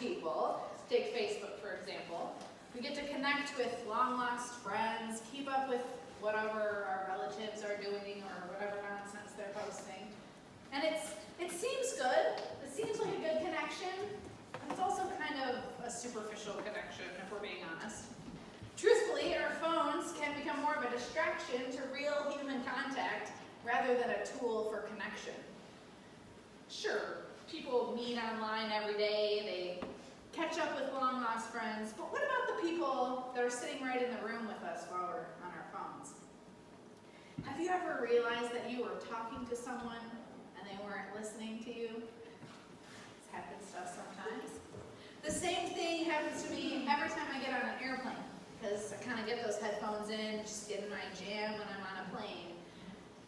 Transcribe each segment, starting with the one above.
people. Take Facebook, for example. We get to connect with long-lost friends, keep up with whatever our relatives are doing or whatever nonsense they're posting. And it seems good. It seems like a good connection. But it's also kind of a superficial connection, if we're being honest. Truthfully, our phones can become more of a distraction to real human contact rather than a tool for connection. Sure, people meet online every day, they catch up with long-lost friends, but what about the people that are sitting right in the room with us while we're on our phones? Have you ever realized that you were talking to someone and they weren't listening to you? This happens to us sometimes. The same thing happens to me every time I get on an airplane, because I kind of get those headphones in, just get in my jam when I'm on a plane.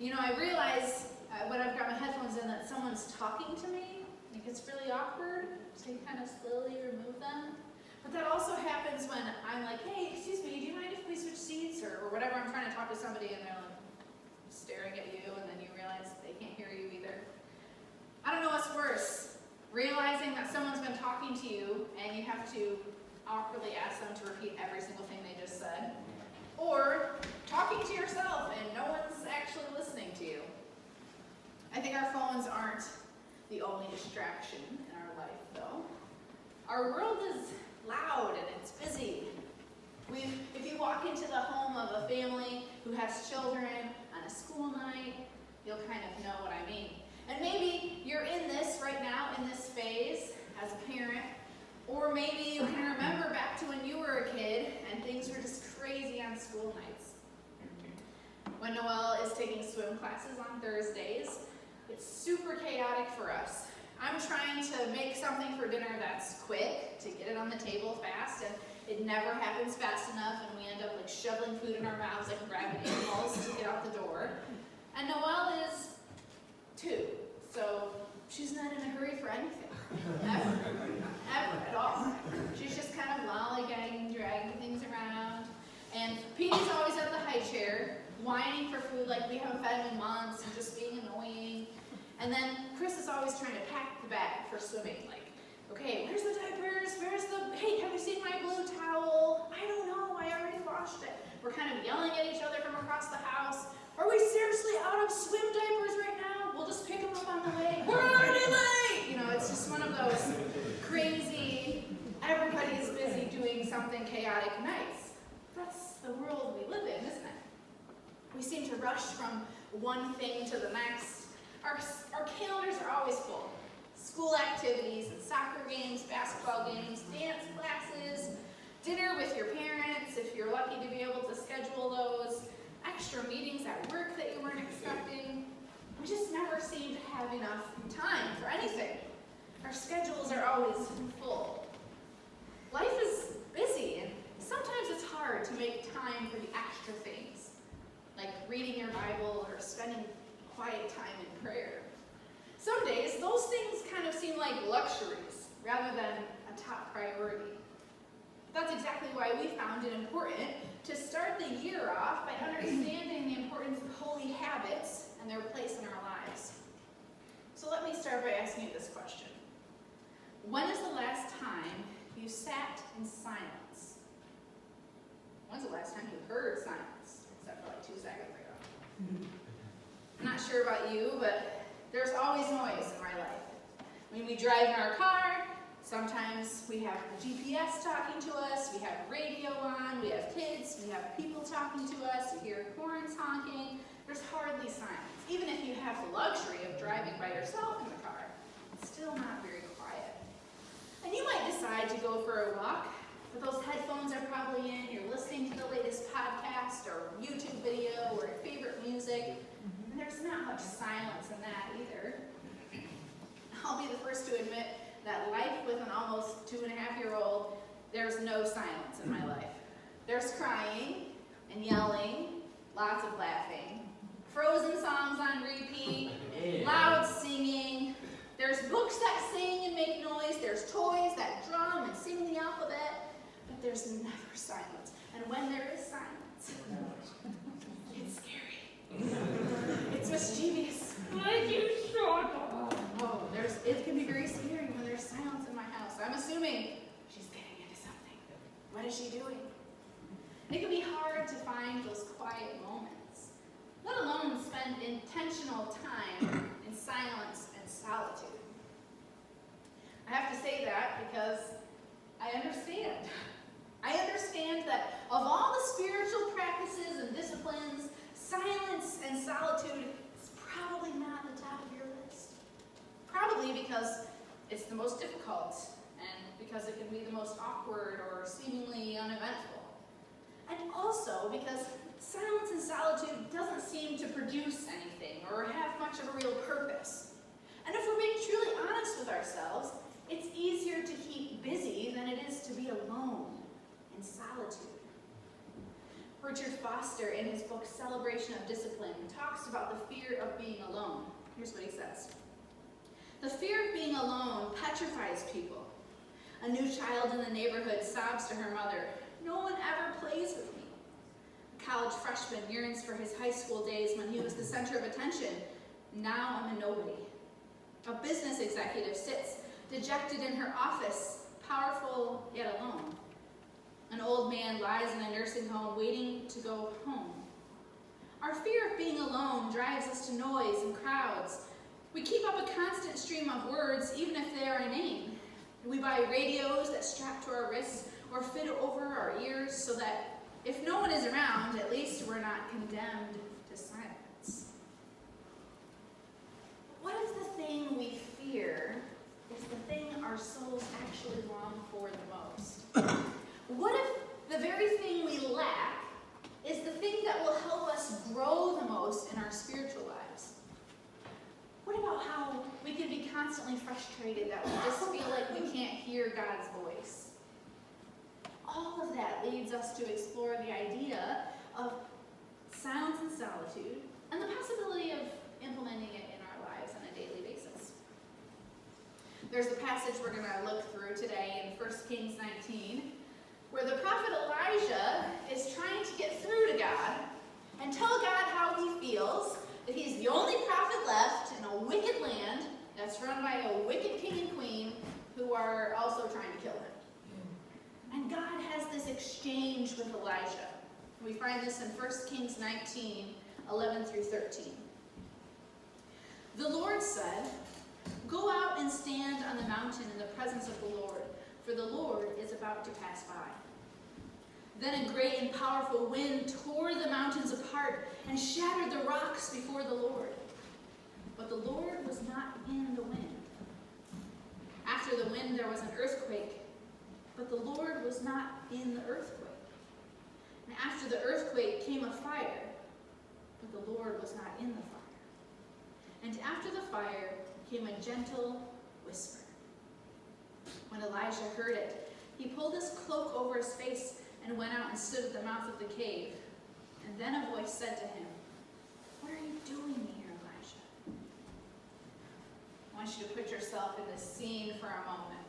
You know, I realize when I've got my headphones in that someone's talking to me. It gets really awkward, so you kind of slowly remove them. But that also happens when I'm like, hey, excuse me, do you mind if we switch seats? Or whatever, I'm trying to talk to somebody and they're like staring at you, and then you realize they can't hear you either. I don't know what's worse, realizing that someone's been talking to you and you have to awkwardly ask them to repeat every single thing they just said, or talking to yourself and no one's actually listening to you. I think our phones aren't the only distraction in our life, though. Our world is loud and it's busy. If you walk into the home of a family who has children on a school night, you'll kind of know what I mean. And maybe you're in this right now, in this phase, as a parent, or maybe you can remember back to when you were a kid and things were just crazy on school nights. When Noelle is taking swim classes on Thursdays, it's super chaotic for us. I'm trying to make something for dinner that's quick, to get it on the table fast, and it never happens fast enough, and we end up like shoveling food in our mouths like rabid animals to get out the door. And Noelle is 2, so she's not in a hurry for anything, ever at all. She's just kind of lollygagging, dragging things around, and Petey's always at the high chair, whining for food like we haven't fed him in months, and just being annoying. And then Chris is always trying to pack the bag for swimming, like, okay, where's the diapers? Hey, have you seen my blue towel? I don't know, I already washed it. We're kind of yelling at each other from across the house. Are we seriously out of swim diapers right now? We'll just pick them up on the way. We're already late! You know, it's just one of those crazy, everybody's busy doing something chaotic nights. That's the world we live in, isn't it? We seem to rush from one thing to the next. Our calendars are always full. School activities and soccer games, basketball games, dance classes, dinner with your parents if you're lucky to be able to schedule those, extra meetings at work that you weren't expecting. We just never seem to have enough time for anything. Our schedules are always full. Life is busy, and sometimes it's hard to make time for the extra things, like reading your Bible or spending quiet time in prayer. Some days, those things kind of seem like luxuries rather than a top priority. That's exactly why we found it important to start the year off by understanding the importance of holy habits and their place in our lives. So let me start by asking you this question. When is the last time you sat in silence? When's the last time you heard silence? Except for like 2 seconds ago. I'm not sure about you, but there's always noise in my life. When we drive in our car, sometimes we have the GPS talking to us, we have radio on, we have kids, we have people talking to us, you hear horns honking. There's hardly silence. Even if you have the luxury of driving by yourself in the car, it's still not very quiet. And you might decide to go for a walk, but those headphones are probably in, you're listening to the latest podcast or YouTube video or your favorite music. And there's not much silence in that either. I'll be the first to admit that life with an almost 2.5-year-old, there's no silence in my life. There's crying and yelling, lots of laughing, Frozen songs on repeat, loud singing. There's books that sing and make noise. There's toys that drum and sing the alphabet. But there's never silence. And when there is silence, it's scary. It's mischievous. Like you shut up. Oh, it can be very scary when there's silence in my house. I'm assuming What is she doing? It can be hard to find those quiet moments, let alone spend intentional time in silence and solitude. I have to say that because I understand. I understand that of all the spiritual practices and disciplines, silence and solitude is probably not the top of your list. Probably because it's the most difficult and because it can be the most awkward or seemingly uneventful. And also because silence and solitude doesn't seem to produce anything or have much of a real purpose. And if we're being truly honest with ourselves, it's easier to keep busy than it is to be alone in solitude. Richard Foster, in his book Celebration of Discipline, talks about the fear of being alone. Here's what he says. The fear of being alone petrifies people. A new child in the neighborhood sobs to her mother, "No one ever plays with me." A college freshman yearns for his high school days when he was the center of attention. "Now I'm a nobody." A business executive sits dejected in her office, powerful yet alone. An old man lies in a nursing home waiting to go home. Our fear of being alone drives us to noise and crowds. We keep up a constant stream of words, even if they are inane. We buy radios that strap to our wrists or fit over our ears so that if no one is around, at least we're not condemned to silence. But what if the thing we fear is the thing our souls actually long for the most? What if the very thing we lack is the thing that will help us grow the most in our spiritual lives? What about how we can be constantly frustrated that we just feel like we can't hear God's voice? All of that leads us to explore the idea of silence and solitude and the possibility of implementing it in our lives on a daily basis. There's the passage we're going to look through today in 1 Kings 19, where the prophet Elijah is trying to get through to God and tell God how he feels that he's the only prophet left in a wicked land that's run by a wicked king and queen who are also trying to kill him. And God has this exchange with Elijah. We find this in 1 Kings 19, 11 through 13. The Lord said, "Go out and stand on the mountain in the presence of the Lord, for the Lord is about to pass by." Then a great and powerful wind tore the mountains apart and shattered the rocks before the Lord. But the Lord was not in the wind. After the wind there was an earthquake, but the Lord was not in the earthquake. And after the earthquake came a fire, but the Lord was not in the fire. And after the fire came a gentle whisper. When Elijah heard it, he pulled his cloak over his face and went out and stood at the mouth of the cave. And then a voice said to him, "What are you doing here, Elijah?" I want you to put yourself in this scene for a moment.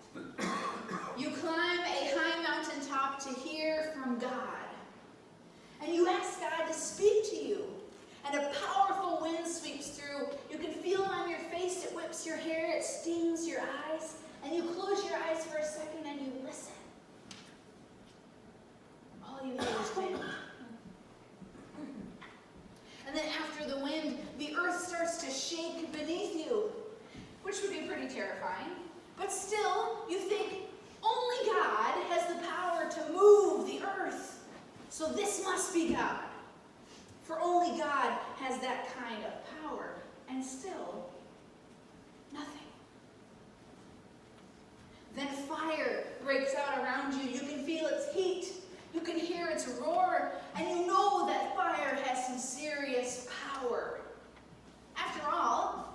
You climb a high mountaintop to hear from God. And you ask God to speak to you. And a powerful wind sweeps through. You can feel it on your face. It whips your hair. It stings your eyes. And you close your eyes for a second and you listen. All you hear is wind. And then after the wind, the earth starts to shake beneath you, which would be pretty terrifying. But still, you think, only God has the power to move the earth. So this must be God. For only God has that kind of power. And still, nothing. Then fire breaks out around you. You can feel its heat. You can hear its roar. And you know that fire has some serious power. After all,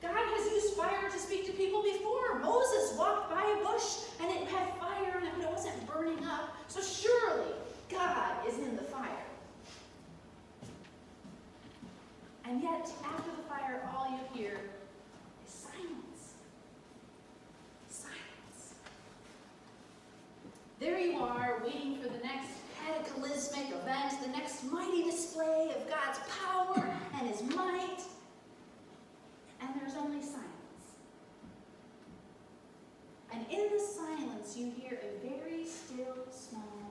God has used fire to speak to people before. Moses walked by a bush and it had fire on it, but it wasn't burning up. So surely God is in the fire. And yet, after the fire, all you hear is silence. Silence. There you are, waiting for the next cataclysmic event, the next mighty display of God's power and his might. And there's only silence. And in the silence, you hear a very still, small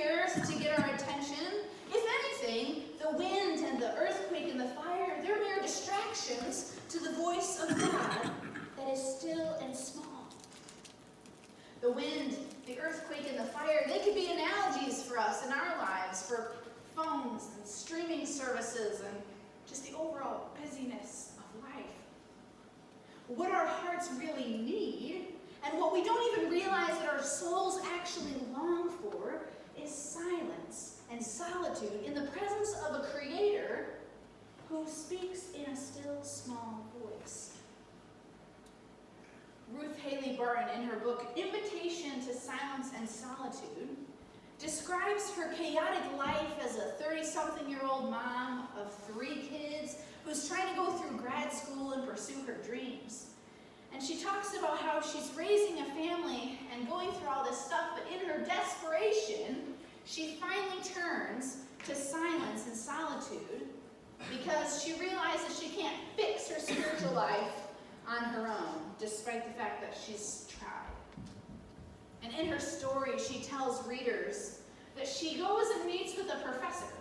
here to get our attention. If anything, the wind and the earthquake and the fire, they're mere distractions to the voice of God that is still and small. The wind, the earthquake, and the fire, they could be analogies for us in our lives, for phones and streaming services and just the overall busyness of life. What our hearts really need, and what we don't even realize that our souls actually long for, is silence and solitude in the presence of a Creator who speaks in a still small voice. Ruth Haley Barton, in her book Invitation to Silence and Solitude, describes her chaotic life as a 30-something-year-old mom of 3 kids who's trying to go through grad school and pursue her dreams. And she talks about how she's raising a family and going through all this stuff, but in her desperation, she finally turns to silence and solitude because she realizes she can't fix her spiritual life on her own, despite the fact that she's tried. And in her story, she tells readers that she goes and meets with a professor.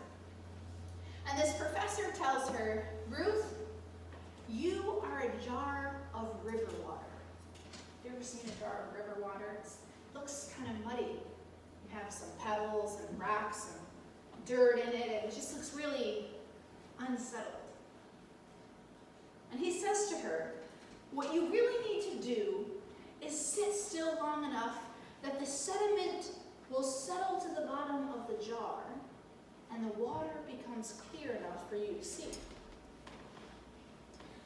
And this professor tells her, Ruth, you are a jar of river water. Have you ever seen a jar of river water? It looks kind of muddy. You have some pebbles and rocks and dirt in it, and it just looks really unsettled. And he says to her, what you really need to do is sit still long enough that the sediment will settle to the bottom of the jar and the water becomes clear enough for you to see.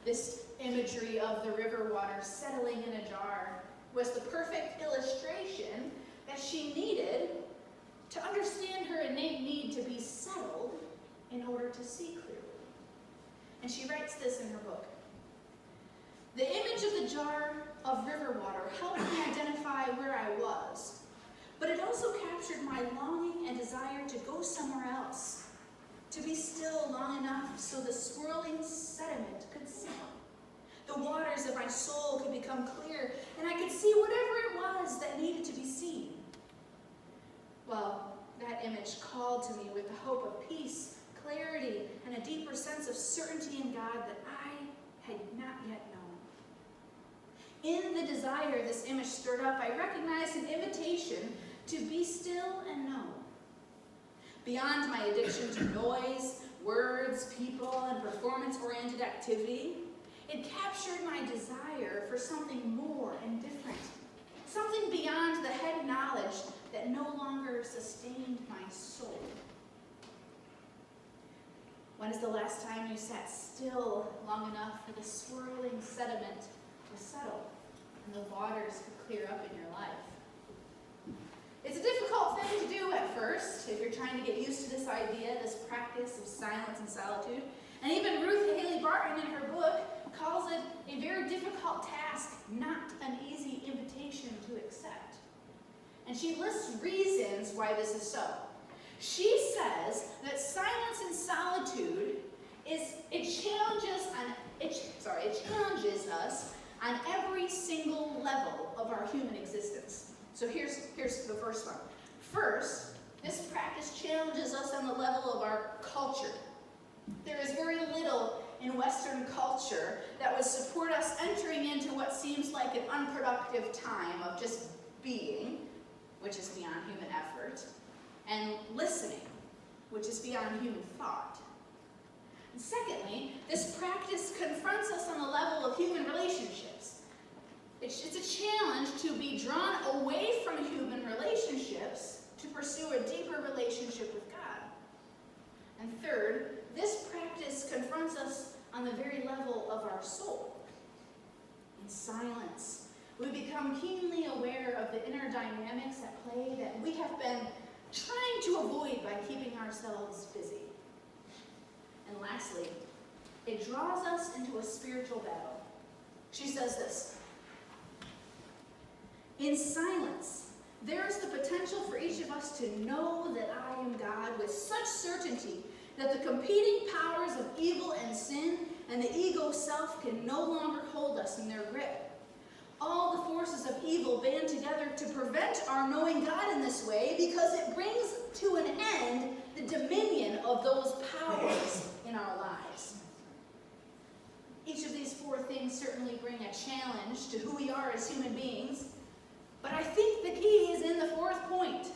This imagery of the river water settling in a jar was the perfect illustration that she needed to understand her innate need to be settled in order to see clearly. And she writes this in her book. The image of the jar of river water helped me identify where I was, but it also captured my longing and desire to go somewhere else, to be still long enough so the swirling sediment could settle. The waters of my soul could become clear, and I could see whatever it was that needed to be seen. Well, that image called to me with the hope of peace, clarity, and a deeper sense of certainty in God that I had not yet known. In the desire this image stirred up, I recognized an invitation to be still and know. Beyond my addiction to noise, words, people, and performance-oriented activity, it captured my desire for something more and different, something beyond the head knowledge that no longer sustained my soul. When is the last time you sat still long enough for the swirling sediment to settle and the waters to clear up in your life? It's a difficult thing to do at first if you're trying to get used to this idea, this practice of silence and solitude. And even Ruth Haley Barton in her book calls it a very difficult task, not an easy invitation to accept. And she lists reasons why this is so. She says that silence and solitude challenges us on every single level of our human existence. So here's the first one. First, this practice challenges us on the level of our culture. There is very little in Western culture that would support us entering into what seems like an unproductive time of just being, which is beyond human effort, and listening, which is beyond human thought. And secondly, this practice confronts us on the level of human relationships. It's a challenge to be drawn away from human relationships to pursue a deeper relationship with God. And third, this practice confronts us on the very level of our soul. In silence, we become keenly aware of the inner dynamics at play that we have been trying to avoid by keeping ourselves busy. And lastly, it draws us into a spiritual battle. She says this: in silence, there is the potential for each of us to know that I am God with such certainty that the competing powers of evil and sin and the ego self can no longer hold us in their grip. All the forces of evil band together to prevent our knowing God in this way because it brings to an end the dominion of those powers in our lives. Each of these four things certainly bring a challenge to who we are as human beings, but I think the key is in the fourth point,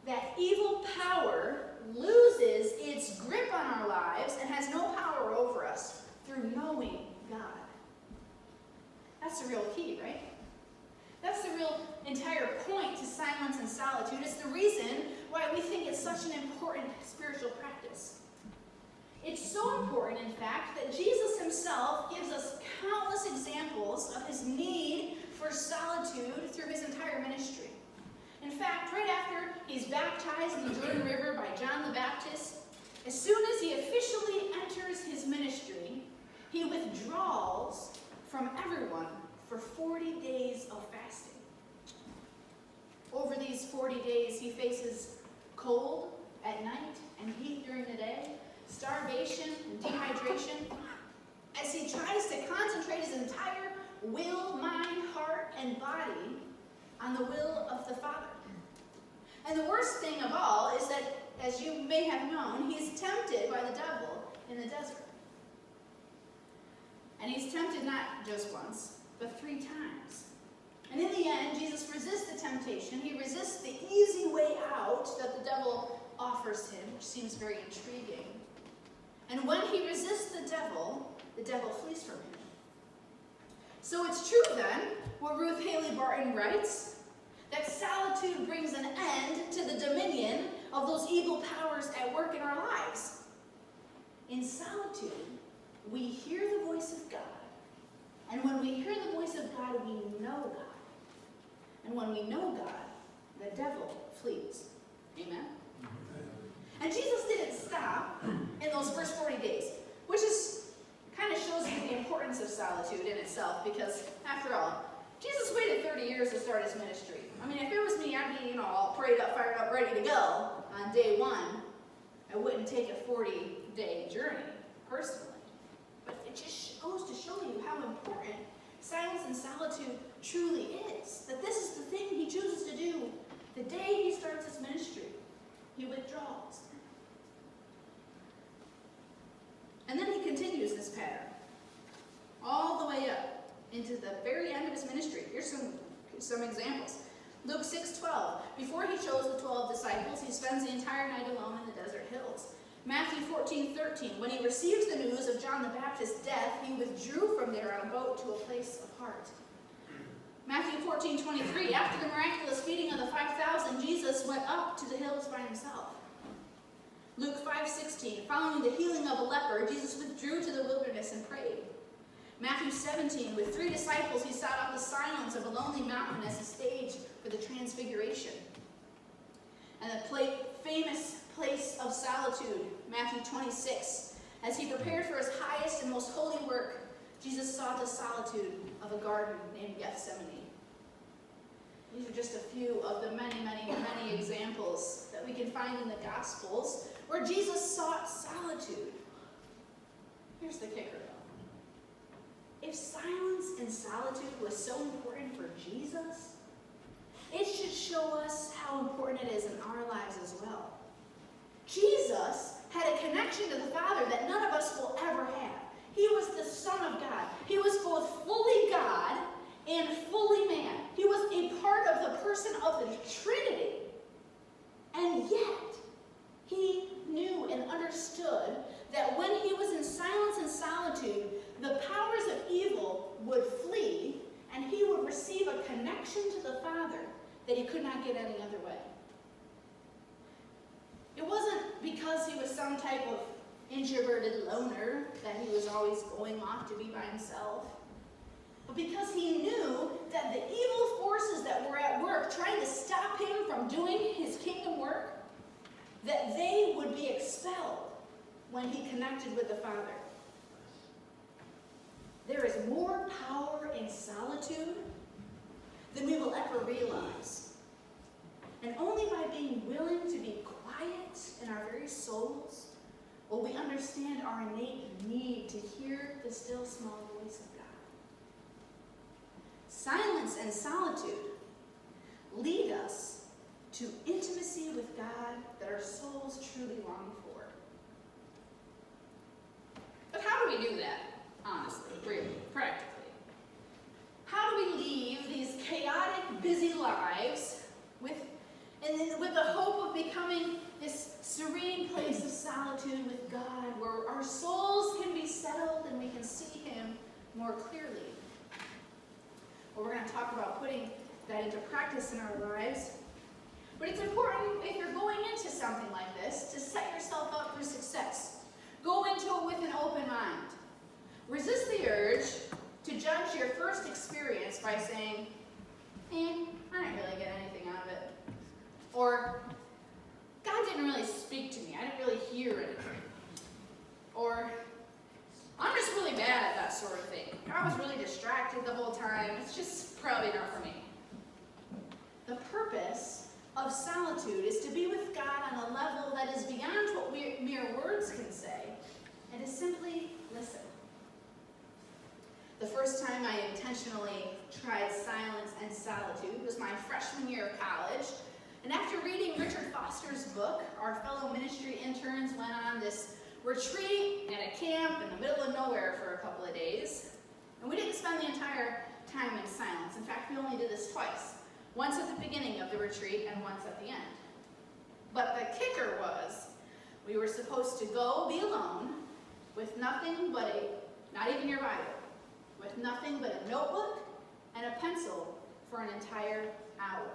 that evil power loses its grip on our lives and has no power over us through knowing God. That's the real key, right? That's the real entire point to Silence and Solitude. It's the reason why we think it's such an important spiritual practice. It's so important, in fact, that Jesus himself gives us countless examples of his need for solitude through his entire ministry. In fact, right after he's baptized in the Jordan River by John the Baptist, as soon as he officially enters his ministry, he withdraws from everyone for 40 days of fasting. Over these 40 days, he faces cold at night and heat during the day, starvation and dehydration, as he tries to concentrate his entire will, mind, heart, and body on the will of the Father. And the worst thing of all is that, as you may have known, he's tempted by the devil in the desert. And he's tempted not just once, but 3 times. And in the end, Jesus resists the temptation. He resists the easy way out that the devil offers him, which seems very intriguing. And when he resists the devil flees from him. So it's true then, what Ruth Haley Barton writes, that solitude brings an end to the dominion of those evil powers at work in our lives. In solitude, we hear the voice of God. And when we hear the voice of God, we know God. And when we know God, the devil flees. Amen? And Jesus didn't stop in those first 40 days, which is kind of shows you the importance of solitude in itself, because after all, Jesus waited 30 years to start his ministry. I mean, if it was me, I'd be, all prayed up, fired up, ready to go on day 1. I wouldn't take a 40-day journey, personally. But it just goes to show you how important silence and solitude truly is. That this is the thing he chooses to do the day he starts his ministry. He withdraws. And then he continues this pattern all the way up into the very end of his ministry. Here's some examples. Luke 6:12. Before he chose the 12 disciples, he spends the entire night alone in the desert hills. Matthew 14:13. When he receives the news of John the Baptist's death, he withdrew from there on a boat to a place apart. Matthew 14:23. After the miraculous feeding of the 5,000, Jesus went up to the hills by himself. Luke 5:16. Following the healing of a leper, Jesus withdrew to the wilderness and prayed. Matthew 17. With 3 disciples, he sought out the silence of a lonely mountain as a stage for the transfiguration. And the famous place of solitude, Matthew 26. As he prepared for his highest and most holy work, Jesus sought the solitude of a garden named Gethsemane. These are just a few of the many, many, many examples that we can find in the Gospels where Jesus sought solitude. Here's the kicker, though. If silence and solitude was so important for Jesus, it should show us how important it is in our lives as well. Jesus had a connection to the Father that none of us will ever have. He was the Son of God. He was both fully God and fully man. He was a part of the person of the Trinity. And yet, he knew and understood that when he was in silence and solitude, the powers of evil would flee, and he would receive a connection to the Father that he could not get any other way. It wasn't because he was some type of introverted loner that he was always going off to be by himself, but because he knew that the evil forces that were at work trying to stop him from doing his kingdom work, that they would be expelled when he connected with the Father. There is more power in solitude than we will ever realize. And only by being willing to be quiet in our very souls will we understand our innate need to hear the still small voice of God. Silence and solitude lead us to intimacy with God that our souls truly long for. But how do we do that, honestly, really, practically? How do we leave these chaotic, busy lives with the hope of becoming this serene place of solitude with God, where our souls can be settled and we can see Him more clearly? Well, we're going to talk about putting that into practice in our lives. But it's important, if you're going into something like this, to set yourself up for success. Go into it with an open mind. Resist the urge to judge your first experience by saying, I didn't really get anything out of it. Or, God didn't really speak to me. I didn't really hear anything. Or, I'm just really bad at that sort of thing. I was really distracted the whole time. It's just probably not for me. The purpose of solitude is to be with God on a level that is beyond what mere words can say, and to simply listen. The first time I intentionally tried Silence and Solitude was my freshman year of college, and after reading Richard Foster's book, our fellow ministry interns went on this retreat at a camp in the middle of nowhere for a couple of days, and we didn't spend the entire time in silence. In fact, we only did this twice. Once at the beginning of the retreat and once at the end. But the kicker was, we were supposed to go be alone with nothing but not even your Bible, with nothing but a notebook and a pencil for an entire hour.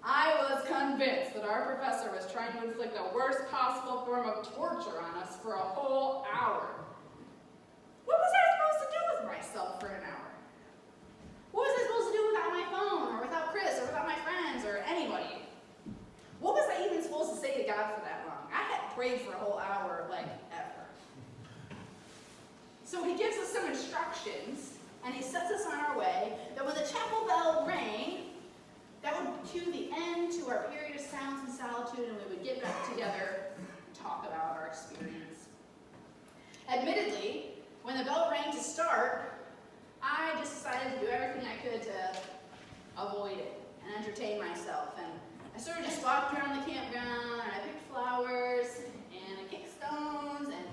I was convinced that our professor was trying to inflict the worst possible form of torture on us for a whole hour. What was I supposed to do with myself for an hour? What was I supposed to do without my phone, or without Chris, or without my friends, or anybody? What was I even supposed to say to God for that long? I hadn't prayed for a whole hour, like, ever. So he gives us some instructions, and he sets us on our way, that when the chapel bell rang, that would cue the end to our period of silence and solitude, and we would get back together and talk about our experience. Admittedly, when the bell rang to start, I just decided to do everything I could to avoid it and entertain myself. And I sort of just walked around the campground, and I picked flowers, and I kicked stones, and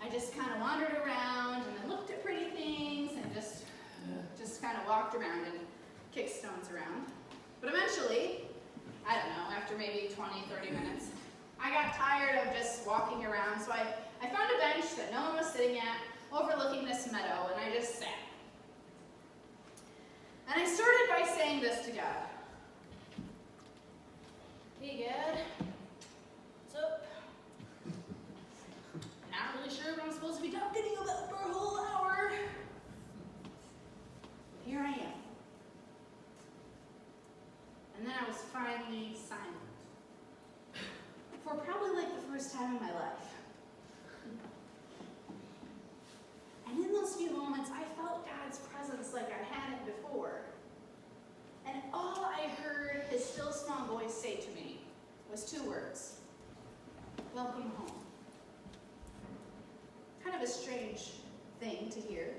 I just kind of wandered around, and I looked at pretty things, and just kind of walked around and kicked stones around. But eventually, I don't know, after maybe 20, 30 minutes, I got tired of just walking around, so I found a bench that no one was sitting at, overlooking this meadow, and I just sat. And I started by saying this to God. Hey, God, what's up? Not really sure what I'm supposed to be talking to you about for a whole hour. But here I am. And then I was finally silent. For probably like the first time in my life. And in those few moments, I felt God's presence like I hadn't before. And all I heard his still small voice say to me was two words: welcome home. Kind of a strange thing to hear.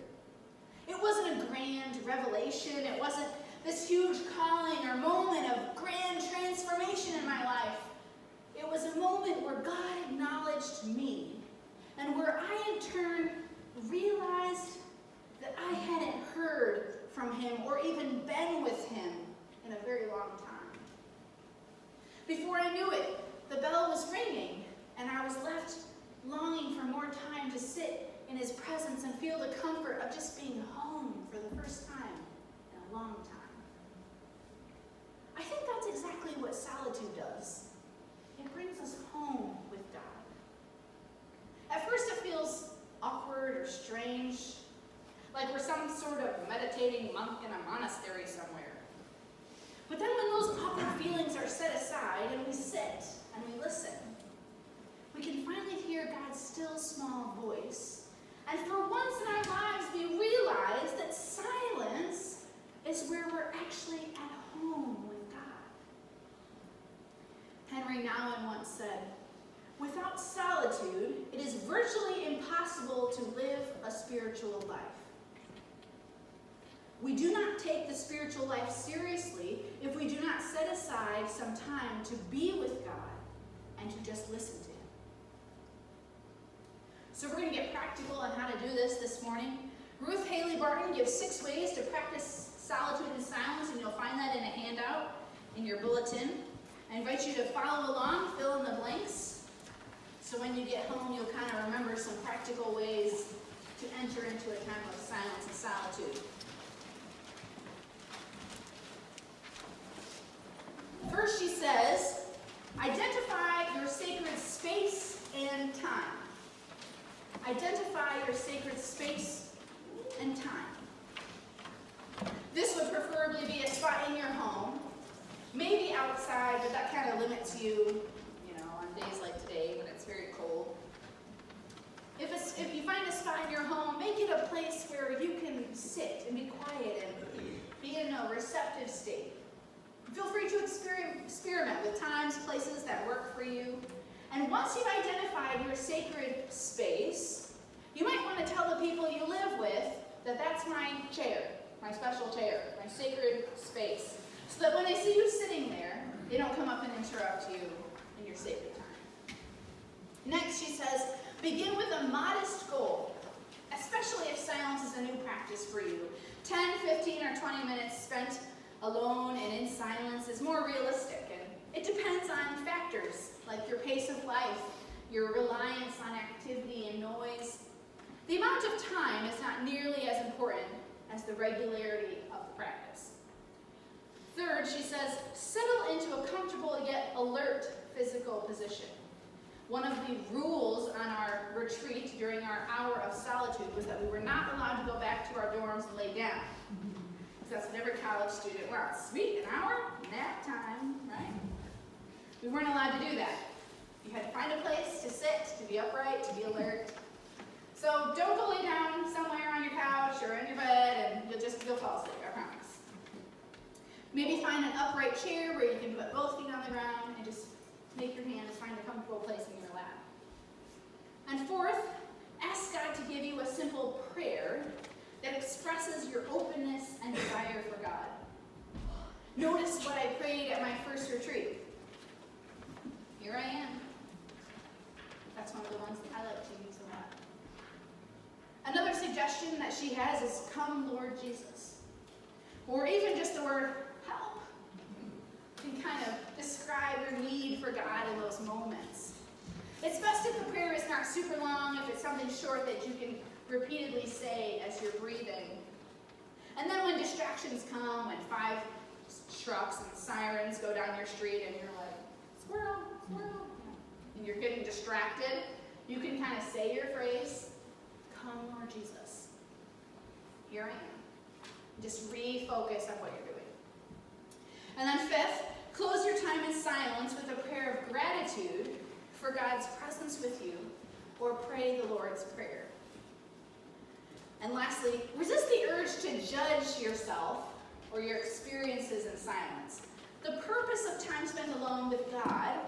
It wasn't a grand revelation. It wasn't this huge calling or moment of grand transformation in my life. It was a moment where God acknowledged me, and where I in turn realized that I hadn't heard from him or even been with him in a very long time. Before I knew it, the bell was ringing, and I was left longing for more time to sit in his presence and feel the comfort of just being home for the first time in a long time. I think that's exactly what solitude does. It brings us home with God. At first it feels awkward or strange, like we're some sort of meditating monk in a monastery somewhere. But then when those awkward feelings are set aside and we sit and we listen, we can finally hear God's still small voice. And for once in our lives, we realize that silence is where we're actually at home with God. Henry Nouwen once said, "Without solitude, it is virtually impossible to live a spiritual life. We do not take the spiritual life seriously if we do not set aside some time to be with God and to just listen to him. So we're going to get practical on how to do this morning. Ruth Haley Barton gives 6 ways to practice solitude and silence, and you'll find that in a handout in your bulletin. I invite you to follow along, fill in the blanks, so when you get home you'll kind of remember some practical ways to enter into a time of silence and solitude. First, she says, identify your sacred space and time. Identify your sacred space and time. This would preferably be a spot in your home, maybe outside, but that kind of limits you, on days like today when it's very cold. If you find a spot in your home, make it a place where you can sit and be quiet and be in a receptive state. Feel free to experiment with times, places that work for you. And once you've identified your sacred space, you might want to tell the people you live with that that's my chair, my special chair, my sacred space. So that when they see you sitting there, they don't come up and interrupt you in your sacred time. Next, she says, begin with a modest goal, especially if silence is a new practice for you. 10, 15, or 20 minutes spent alone and in silence is more realistic, and it depends on factors like your pace of life, your reliance on activity and noise. The amount of time is not nearly as important as the regularity of the practice. Third, she says, settle into a comfortable yet alert physical position. One of the rules on our retreat during our hour of solitude was that we were not allowed to go back to our dorms and lay down. Because that's what every college student wants. Sweet, an hour, nap time, right? We weren't allowed to do that. You had to find a place to sit, to be upright, to be alert. So don't go lay down somewhere on your couch or in your bed and you'll fall asleep, I promise. Maybe find an upright chair where you can put both feet on the ground and just make your hands find a comfortable place in your lap. And fourth, ask God to give you a simple prayer that expresses your openness and desire for God. Notice what I prayed at my first retreat. Here I am. That's one of the ones that I like to use a lot. Another suggestion that she has is, come Lord Jesus. Or even just the word help. You can kind of describe your need for God in those moments. It's best if the prayer is not super long, if it's something short that you can repeatedly say as you're breathing. And then when distractions come, when 5 trucks and sirens go down your street and you're like, squirrel, squirrel, and you're getting distracted, you can kind of say your phrase, come Lord Jesus. Here I am. Just refocus on what you're doing. And then fifth, close your time in silence with a prayer of gratitude for God's presence with you, or pray the Lord's Prayer. And lastly, resist the urge to judge yourself or your experiences in silence. The purpose of time spent alone with God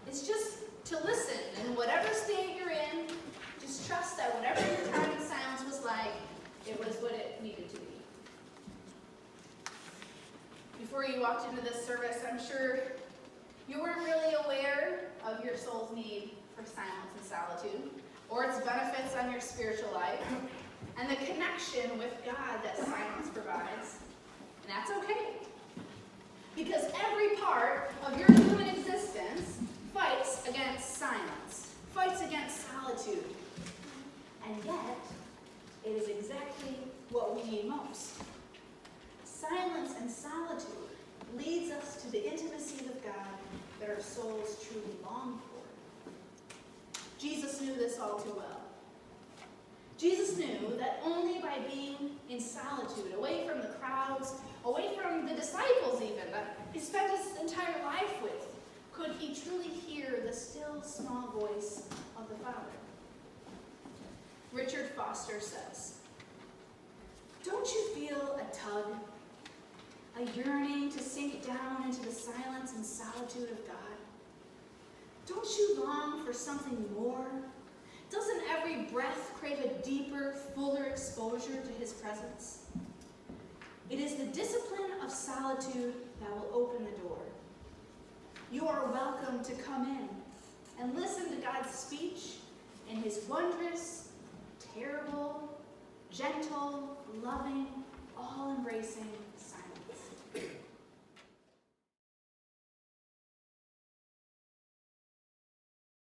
is just to listen, and whatever state you're in, just trust that whatever your time in silence was like, it was what it needed to be. Before you walked into this service, I'm sure you weren't really aware of your soul's need for silence and solitude, or its benefits on your spiritual life, and the connection with God that silence provides. And that's okay. Because every part of your human existence fights against silence, fights against solitude. And yet, it is exactly what we need most. Silence and solitude leads us to the intimacy with God that our souls truly long for. Jesus knew this all too well. Jesus knew that only by being in solitude, away from the crowds, away from the disciples even, that he spent his entire life with, could he truly hear the still small voice of the Father. Richard Foster says, "Don't you feel a tug, a yearning to sink down into the silence and solitude of God? Don't you long for something more? Doesn't every breath crave a deeper, fuller exposure to his presence? It is the discipline of solitude that will open the door. You are welcome to come in and listen to God's speech in his wondrous, terrible, gentle, loving, all-embracing silence.